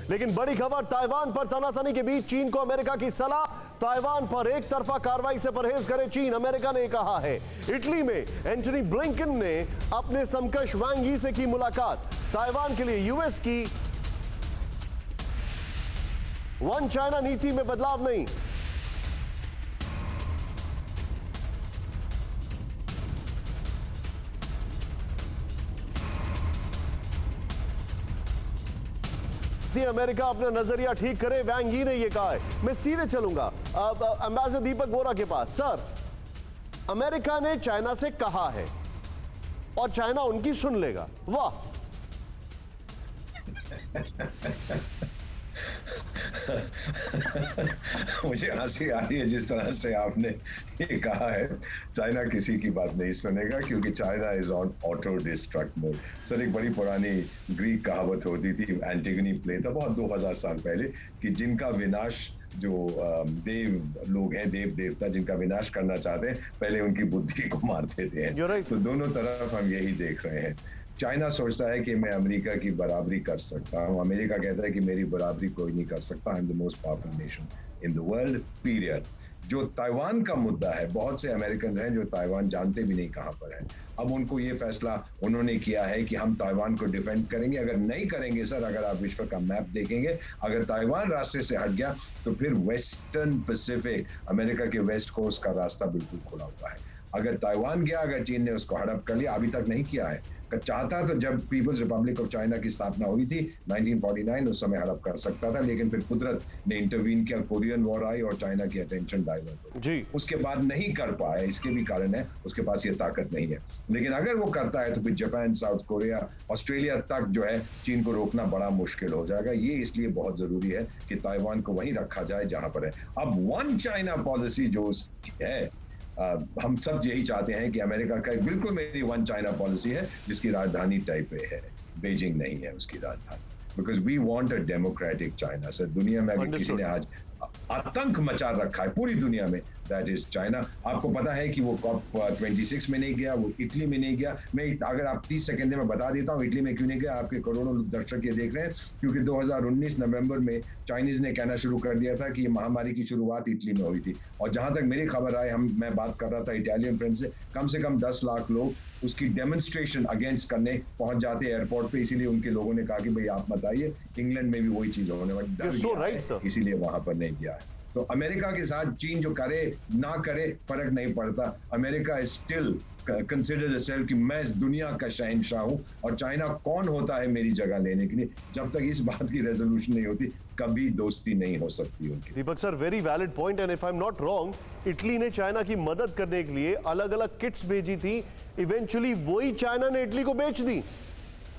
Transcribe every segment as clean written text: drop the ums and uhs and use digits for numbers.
लेकिन बड़ी खबर ताइवान पर तनातनी के बीच चीन को अमेरिका की सलाह, ताइवान पर एक तरफा कार्रवाई से परहेज करे चीन, अमेरिका ने कहा है। इटली में एंटनी ब्लिंकन ने अपने समकक्ष वांग यी से की मुलाकात, ताइवान के लिए यूएस की वन चाइना नीति में बदलाव नहीं। अमेरिका अपना नजरिया ठीक करे, वांग यी ने यह कहा है। मैं सीधे चलूंगा एम्बेसडर दीपक बोरा के पास। सर, अमेरिका ने चाइना से कहा है और चाइना उनकी सुन लेगा, वाह। मुझे हंसी आ रही है जिस तरह से आपने ये कहा है। चाइना किसी की बात नहीं सुनेगा क्योंकि China is on auto destruct mode. Sir, एक बड़ी पुरानी ग्रीक कहावत होती थी, एंटिगनी प्ले था बहुत 2000 साल पहले, कि जिनका विनाश जो देव लोग हैं, देव देवता जिनका विनाश करना चाहते हैं, पहले उनकी बुद्धि को मार देते हैं। तो दोनों तरफ हम यही देख रहे हैं। चाइना सोचता है कि मैं अमेरिका की बराबरी कर सकता हूं, अमेरिका कहता है कि मेरी बराबरी कोई नहीं कर सकता, I am the most powerful nation in the world, period. जो ताइवान का मुद्दा है, बहुत से अमेरिकन हैं जो ताइवान जानते भी नहीं कहां पर है। अब उनको ये फैसला उन्होंने किया है कि हम ताइवान को डिफेंड करेंगे। अगर नहीं करेंगे सर, अगर आप विश्व का मैप देखेंगे, अगर ताइवान रास्ते से हट गया तो फिर वेस्टर्न पैसिफिक, अमेरिका के वेस्ट कोस्ट का रास्ता बिल्कुल खुला हुआ है। अगर ताइवान गया, अगर चीन ने उसको हड़प कर लिया, अभी तक नहीं किया है, चाहता तो जब पीपल्स रिपब्लिक ऑफ चाइना की स्थापना हुई थी 1949, उस समय हड़प कर सकता था, लेकिन फिर कुदरत ने इंटरवीन किया, कोरियन वॉर आई और चाइना की अटेंशन डाइवर्ट हो गई। उसके बाद नहीं कर पाया, इसके भी कारण है, उसके पास ये ताकत नहीं है। लेकिन अगर वो करता है तो फिर जापान, साउथ कोरिया, ऑस्ट्रेलिया तक जो है चीन को रोकना बड़ा मुश्किल हो जाएगा। ये इसलिए बहुत जरूरी है कि ताइवान को वहीं रखा जाए जहां पर है। अब वन चाइना पॉलिसी जो है, हम सब यही चाहते हैं कि अमेरिका का बिल्कुल मेरी वन चाइना पॉलिसी है जिसकी राजधानी टाइपे है, बीजिंग नहीं है उसकी राजधानी, because we want a democratic China. Sir, दुनिया में अगर किसी ने आज आतंक मचा रखा है पूरी दुनिया में, दैट इज चाइना। आपको पता है कि वो COP 26 में नहीं गया, वो इटली में नहीं गया। मैं अगर आप 30 सेकंड में बता देता हूँ इटली में क्यों नहीं गया, आपके करोड़ों दर्शक ये देख रहे हैं, क्योंकि 2019 नवंबर में चाइनीज ने कहना शुरू कर दिया था कि ये महामारी की शुरुआत इटली में हुई थी। और जहां तक मेरी खबर आई, मैं बात कर रहा था इटालियन फ्रेंड से कम 10 लाख लोग उसकी डेमोन्स्ट्रेशन अगेंस्ट करने पहुंच जाते एयरपोर्ट पे। इसीलिए उनके लोगों ने कहा कि भाई आप मत आइए, इंग्लैंड में भी वही चीज होने वाली, इसीलिए वहां पर नहीं गया है। तो अमेरिका के साथ चीन जो करे ना करे फर्क नहीं पड़ता। America is still considered self कि मैं इस दुनिया का शहंशाह हूं, और चाइना कौन होता है मेरी जगह लेने के लिए। जब तक इस बात की रेजोल्यूशन नहीं होती, कभी दोस्ती नहीं हो सकती उनकी। Deepak sir, very valid point, and if I am not wrong, Italy ने चाइना की मदद करने के लिए अलग अलग किट्स भेजी थी, इवेंचुअली वही चाइना ने इटली को बेच दी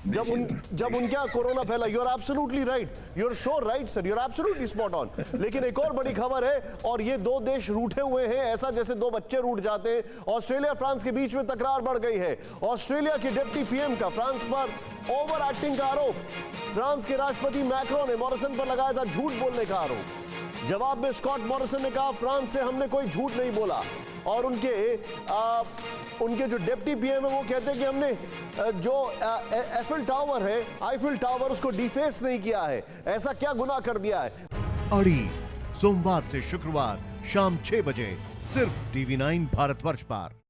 जब उनके यहाँ कोरोना फैला। You are absolutely right, you are sure right sir, you are absolutely spot on. लेकिन एक और बड़ी खबर है, और ये दो देश रूठे हुए हैं, ऐसा जैसे दो बच्चे रूठ जाते हैं। ऑस्ट्रेलिया फ्रांस के बीच में तकरार बढ़ गई है। ऑस्ट्रेलिया के डिप्टी पीएम का फ्रांस पर ओवर एक्टिंग का आरोप, फ्रांस के राष्ट्रपति मैक्रो ने मॉरिसन पर लगाया था झूठ बोलने का आरोप। जवाब में स्कॉट मॉरिसन ने कहा फ्रांस से हमने कोई झूठ नहीं बोला, और उनके जो डिप्टी पीएम है वो कहते हैं कि हमने जो एफिल टावर है, आईफिल टावर, उसको डिफेस नहीं किया है। ऐसा क्या गुनाह कर दिया है? अड़ी सोमवार से शुक्रवार शाम 6 बजे सिर्फ TV9 भारतवर्ष पर।